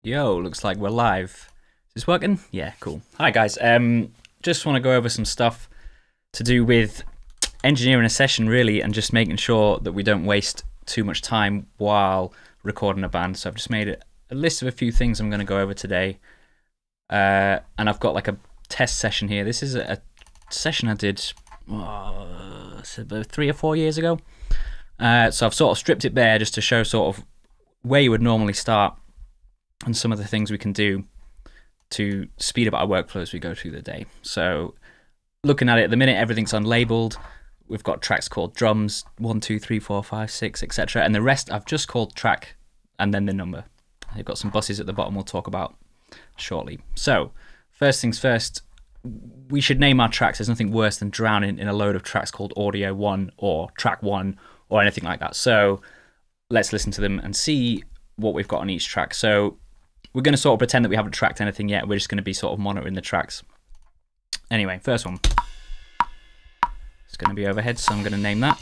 Yo, looks like we're live. Is this working? Yeah, cool. Hi guys. Just want to go over some stuff to do with engineering a session really, and just making sure that we don't waste too much time while recording a band. So I've just made a list of a few things I'm going to go over today, and I've got like a test session here. This is a session I did about 3 or 4 years ago. So I've sort of stripped it bare just to show sort of where you would normally start and some of the things we can do to speed up our workflow as we go through the day. So looking at it at the minute, everything's unlabeled. We've got tracks called drums, 1, 2, 3, 4, 5, 6, etc. And the rest I've just called track and then the number. I've got some buses at the bottom we'll talk about shortly. So first things first, we should name our tracks. There's nothing worse than drowning in a load of tracks called audio 1 or track 1 or anything like that. So let's listen to them and see what we've got on each track. So we're going to sort of pretend that we haven't tracked anything yet. We're just going to be sort of monitoring the tracks. Anyway, first one. It's going to be overhead, so I'm going to name that.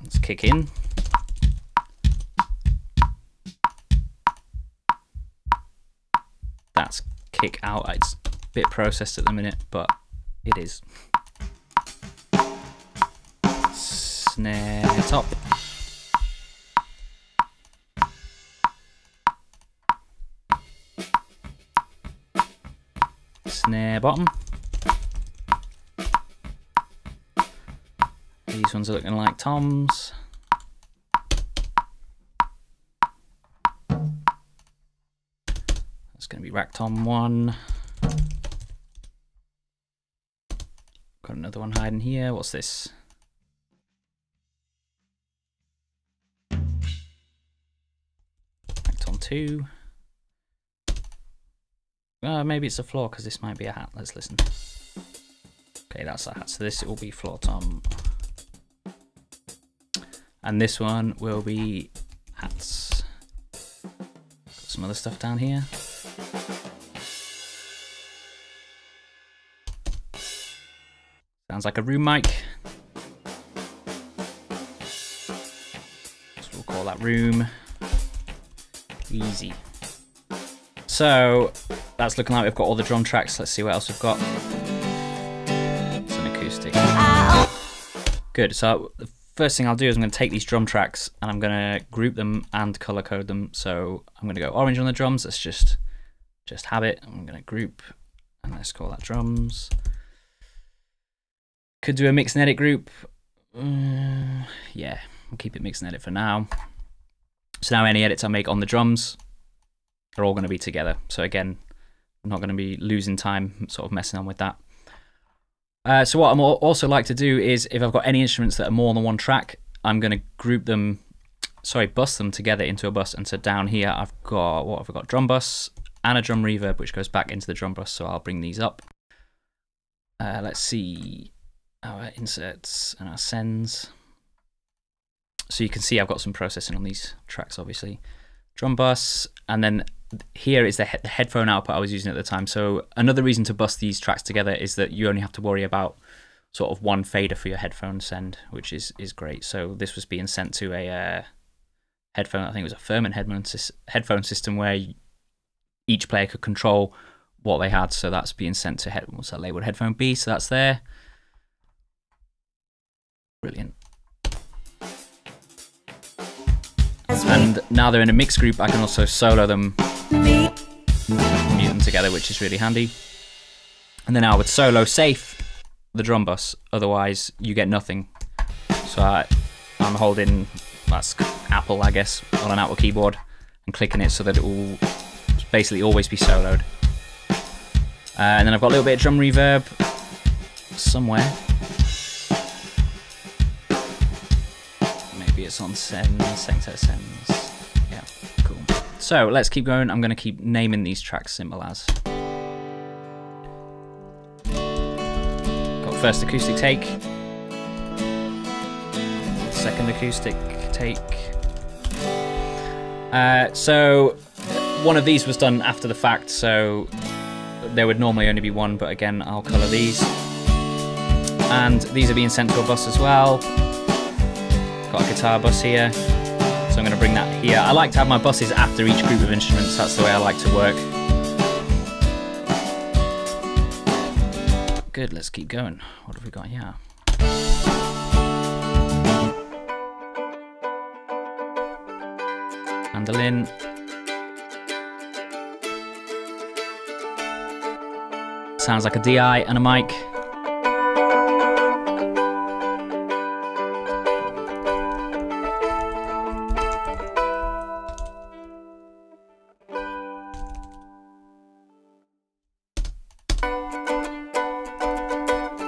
Let's kick in. That's kick out. It's a bit processed at the minute, but it is. Snare top. Snare bottom. These ones are looking like toms. That's going to be rack tom 1. Got another one hiding here. What's this? Rack tom 2. Maybe it's a floor because this might be a hat. Let's listen. Okay, that's a hat. So this will be floor tom. And this one will be hats. Got some other stuff down here. Sounds like a room mic. So we'll call that room. Easy. So that's looking like we've got all the drum tracks. Let's see what else we've got. It's an acoustic. Good. So the first thing I'll do is I'm going to take these drum tracks and I'm going to group them and color code them. So I'm going to go orange on the drums. Let's just have it. I'm going to group and let's call that drums. Could do a mix and edit group. Yeah, we'll keep it mix and edit for now. So now any edits I make on the drums are all going to be together. So again, I'm not going to be losing time sort of messing on with that. So what I'm also like to do is if I've got any instruments that are more than one track, I'm going to group them, bus them together into a bus. And so down here I've got, what have I got? Drum bus and a drum reverb, which goes back into the drum bus. So I'll bring these up. Let's see our inserts and our sends. So you can see I've got some processing on these tracks, obviously. Drum bus, and then here is the headphone output I was using at the time. So another reason to bus these tracks together is that you only have to worry about sort of one fader for your headphone send, which is great. So this was being sent to a headphone, I think it was a Furman headphone system where each player could control what they had. So that's being sent to what's that labeled? Headphone B, so that's there. Brilliant. And now they're in a mixed group, I can also solo them, mute them together, which is really handy. And then I would solo safe the drum bus, otherwise you get nothing. So I'm holding, that's Apple I guess, on an Apple keyboard and clicking it so that it will basically always be soloed. And then I've got a little bit of drum reverb somewhere. It's on sends. Yeah, cool. So let's keep going. I'm going to keep naming these tracks simple as. Got first acoustic take. Second acoustic take. So one of these was done after the fact, so there would normally only be one, but again, I'll colour these. And these are being sent to a bus as well. Got a guitar bus here, so I'm going to bring that here. I like to have my buses after each group of instruments. That's the way I like to work. Good, let's keep going. What have we got here? Mandolin. Sounds like a DI and a mic.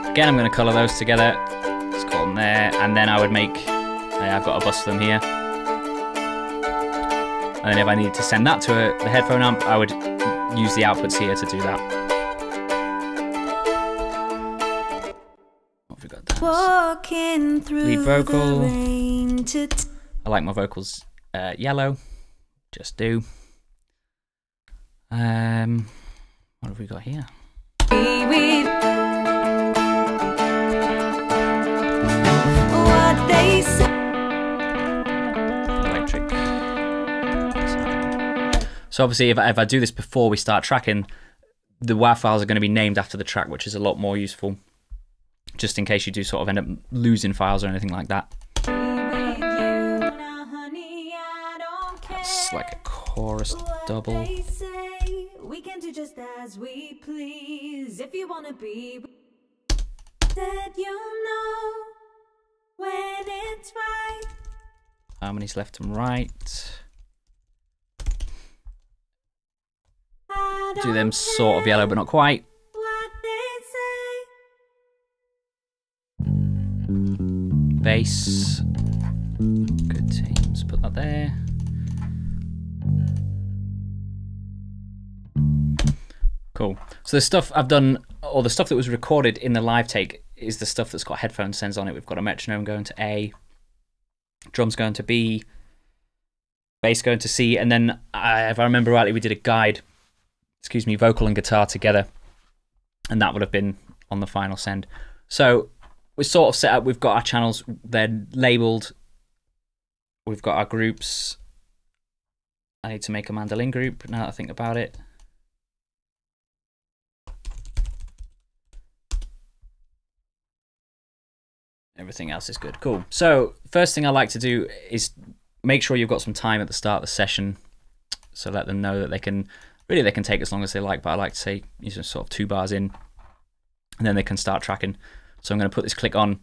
Again, I'm going to colour those together. Just call them there, and then I would make. I've got a bus for them here. And then if I needed to send that to the headphone amp, I would use the outputs here to do that. What have we got there? Walking through lead vocal. the rain I like my vocals yellow. Just do. What have we got here? what they say. Electric. So obviously if I do this before we start tracking, the WAV files are going to be named after the track, which is a lot more useful, just in case you do sort of end up losing files or anything like that. It's like a chorus double. We can do just as we please. If you wanna be, said you know when it's right. Harmonies left and right. Do them sort of yellow, but not quite. What they say. Bass. Good teams. Put that there. Cool. So the stuff I've done, or the stuff that was recorded in the live take, is the stuff that's got headphone sends on it. We've got a metronome going to A, drums going to B, bass going to C, and then if I remember rightly, we did a guide, vocal and guitar together, and that would have been on the final send. So we're sort of set up. We've got our channels, they're labeled. We've got our groups. I need to make a mandolin group now that I think about it. Everything else is good. Cool. So first thing I like to do is make sure you've got some time at the start of the session. So let them know that they can take as long as they like, but I like to say sort of 2 bars in, and then they can start tracking. So I'm going to put this click on.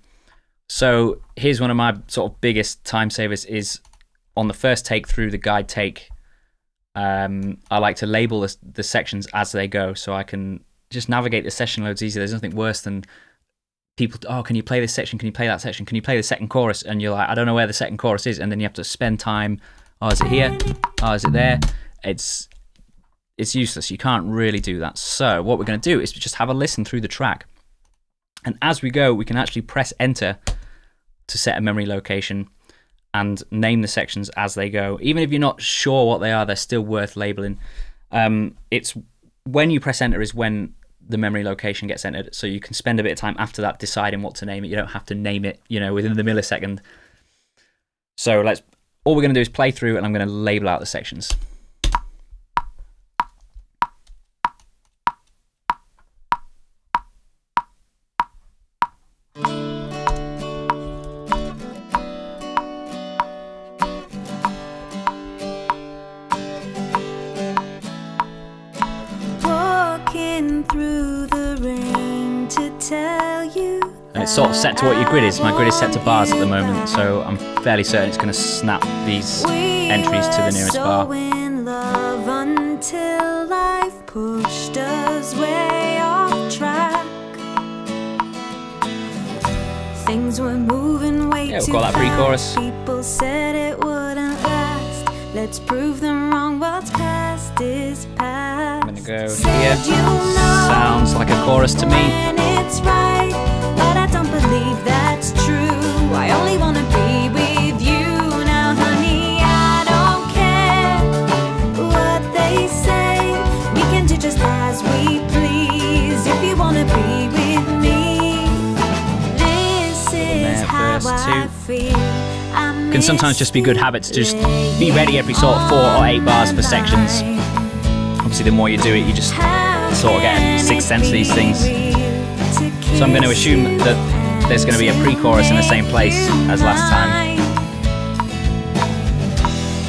So here's one of my sort of biggest time savers is on the first take through the guide take. I like to label the sections as they go, so I can just navigate the session loads easier. There's nothing worse than people, oh, can you play this section? Can you play that section? Can you play the second chorus? And you're like, I don't know where the second chorus is. And then you have to spend time. Oh, is it here? Oh, is it there? It's useless. You can't really do that. So what we're going to do is just have a listen through the track. And as we go, we can actually press enter to set a memory location and name the sections as they go. Even if you're not sure what they are, they're still worth labeling. It's when you press enter is when the memory location gets entered, so you can spend a bit of time after that deciding what to name it. You don't have to name it, within the millisecond. So all we're going to do is play through, and I'm going to label out the sections. Through the rain to tell you. And it's sort of set to what your grid is. My grid is set to bars at the moment, so I'm fairly certain it's going to snap these entries to the nearest bar. In love until life pushed us way off track. Things were moving way we've too got that pre-chorus. People said it wouldn't last. Let's prove them wrong. What's past is past. I'm gonna go here. Sounds like a chorus to me. And it's right, but I don't believe that's true. I only wanna be with you now, honey. I don't care what they say. We can do just as we please. If you wanna be with me, first two. Can sometimes just be good habit to just be ready every sort of 4 or 8 bars for sections. Obviously the more you do it, you just sort of get a sixth sense of these things. So I'm going to assume that there's going to be a pre-chorus in the same place as last time.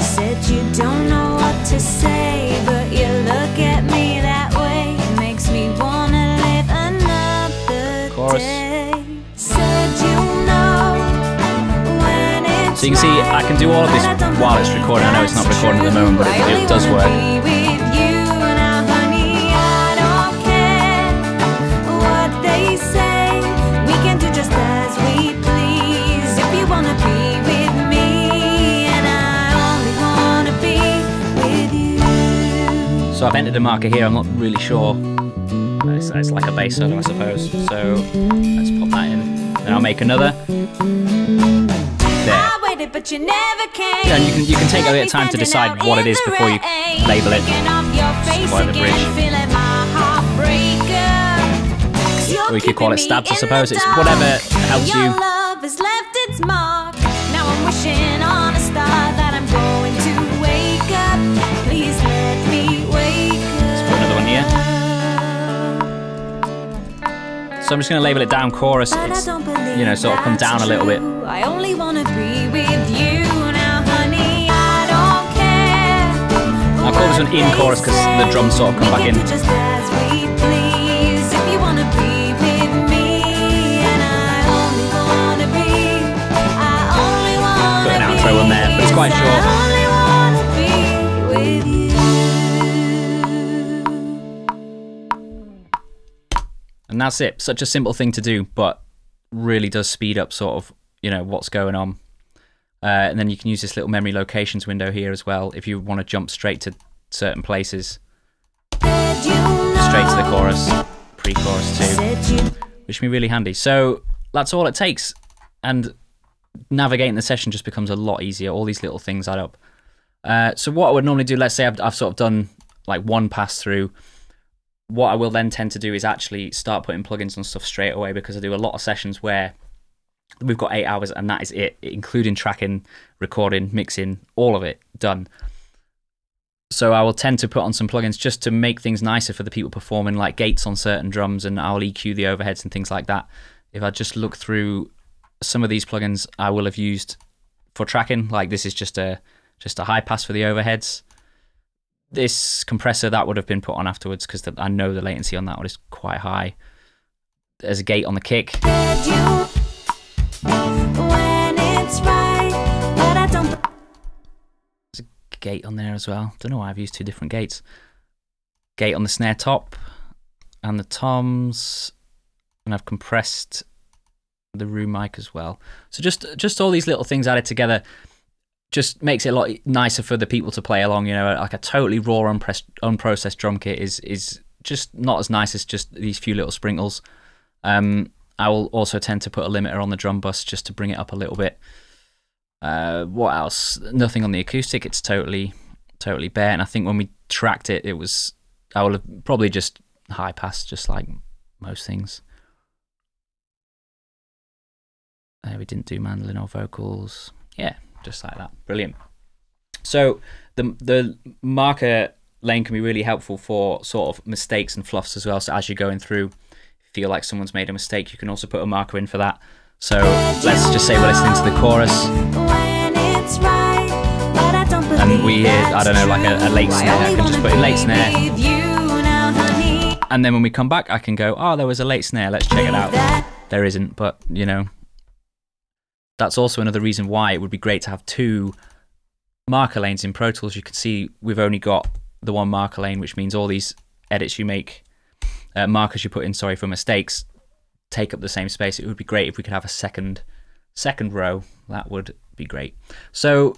Said you don't know what to say, but you look at me that way. It makes me wanna live another Chorus. day. Said you know when it's So you can see I can do all of this while it's recording. I know it's not recording at the moment, but it does work. So I've entered a marker here, I'm not really sure. It's like a bass solo, I suppose. So let's pop that in. Then I'll make another. There. Yeah, and you can take a bit of time to decide what it is before you label it. Spoil the bridge. Or you could call it stabs, I suppose. It's whatever helps you. Now I'm wishing on a star that I'm going to wake up. Please let me wake up. Let's put another one here. So I'm just going to label it down chorus. It's, you know, sort of come down a little bit. I only want to be with you now, honey. I don't care. I'll call this one in chorus because the drums sort of come back in. Just as we please. If you want to be with me, and I only want to be. Put an outro on there, but it's quite short. And that's it. Such a simple thing to do, but really does speed up sort of, you know, what's going on. And then you can use this little memory locations window here as well if you want to jump straight to certain places. Straight to the chorus, pre-chorus too, which can be really handy. So that's all it takes. And navigating the session just becomes a lot easier. All these little things add up. So what I would normally do, let's say I've sort of done like one pass through. What I will then tend to do is actually start putting plugins on stuff straight away, because I do a lot of sessions where we've got 8 hours and that is it, including tracking, recording, mixing, all of it done. So I will tend to put on some plugins just to make things nicer for the people performing, like gates on certain drums, and I'll EQ the overheads and things like that. If I just look through some of these plugins I will have used for tracking, like this is just a high pass for the overheads. This compressor, that would have been put on afterwards because I know the latency on that one is quite high. There's a gate on the kick. There's a gate on there as well. Don't know why I've used 2 different gates. Gate on the snare top and the toms, and I've compressed the room mic as well. So just all these little things added together just makes it a lot nicer for the people to play along. You know, like a totally raw, unprocessed drum kit is just not as nice as just these few little sprinkles. I will also tend to put a limiter on the drum bus just to bring it up a little bit. What else? Nothing on the acoustic. It's totally bare. And I think when we tracked it, I will have probably just high pass, just like most things. We didn't do mandolin or vocals. Yeah, just like that. Brilliant. So the marker lane can be really helpful for sort of mistakes and fluffs as well. So as you're going through, if you feel like someone's made a mistake, you can also put a marker in for that. So let's just say we're listening to the chorus and we hear, I don't know, like a late snare. I can just put in late snare. And then when we come back, I can go, oh, there was a late snare. Let's check it out. There isn't, but you know, that's also another reason why it would be great to have 2 marker lanes in Pro Tools. You can see we've only got the 1 marker lane, which means all these edits you make, markers you put in, sorry, for mistakes, take up the same space. It would be great if we could have a second row. That would be great. So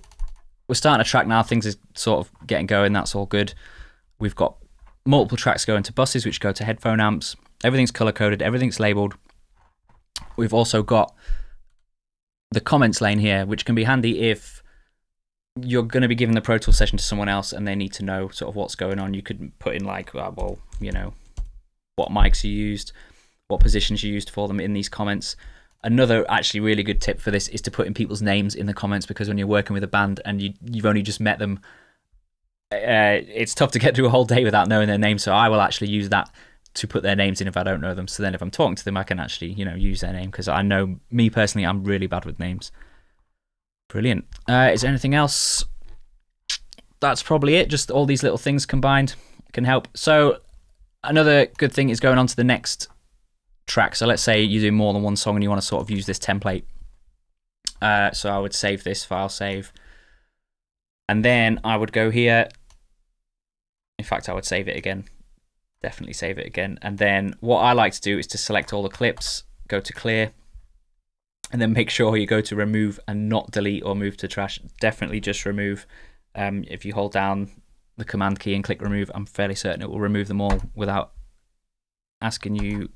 we're starting to track now. Things are sort of getting going. That's all good. We've got multiple tracks going to buses, which go to headphone amps. Everything's color-coded. Everything's labeled. We've also got the comments lane here, which can be handy if you're going to be giving the Pro Tools session to someone else and they need to know sort of what's going on. You could put in like, well, you know, what mics you used, what positions you used for them in these comments. Another actually really good tip for this is to put in people's names in the comments, because when you're working with a band and you've only just met them, it's tough to get through a whole day without knowing their name. So I will actually use that to put their names in if I don't know them. So then if I'm talking to them, I can actually, use their name, because I know, me personally, I'm really bad with names. Brilliant. Is there anything else? That's probably it. Just all these little things combined can help. So another good thing is going on to the next track. So let's say you do more than one song and you want to sort of use this template. So I would save this, file save. And then I would go here. In fact, I would save it again. Definitely save it again. And then what I like to do is to select all the clips, go to clear, and then make sure you go to remove and not delete or move to trash. Definitely just remove. If you hold down the command key and click remove, I'm fairly certain it will remove them all without asking you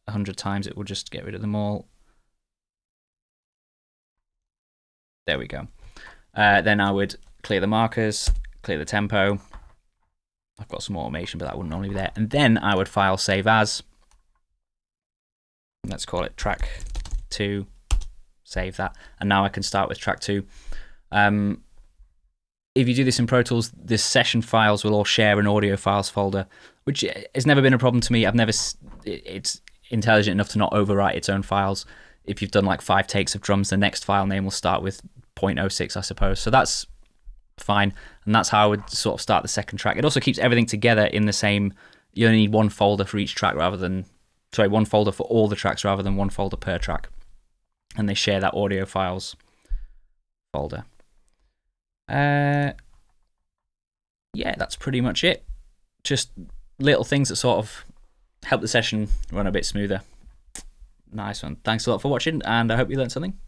100 times. It will just get rid of them all. There we go. Then I would clear the markers, clear the tempo. I've got some automation, but that wouldn't normally be there. And then I would file save as. Let's call it track 2. Save that. And now I can start with track 2. If you do this in Pro Tools, the session files will all share an audio files folder, which has never been a problem to me. It's intelligent enough to not overwrite its own files. If you've done like 5 takes of drums, the next file name will start with 0.06, I suppose. So that's fine. And that's how I would sort of start the second track. It also keeps everything together in the same, you only need one folder for each track rather than, sorry, one folder for all the tracks rather than one folder per track. And they share that audio files folder. Yeah, that's pretty much it. Just little things that sort of help the session run a bit smoother. Nice one. Thanks a lot for watching, and I hope you learned something.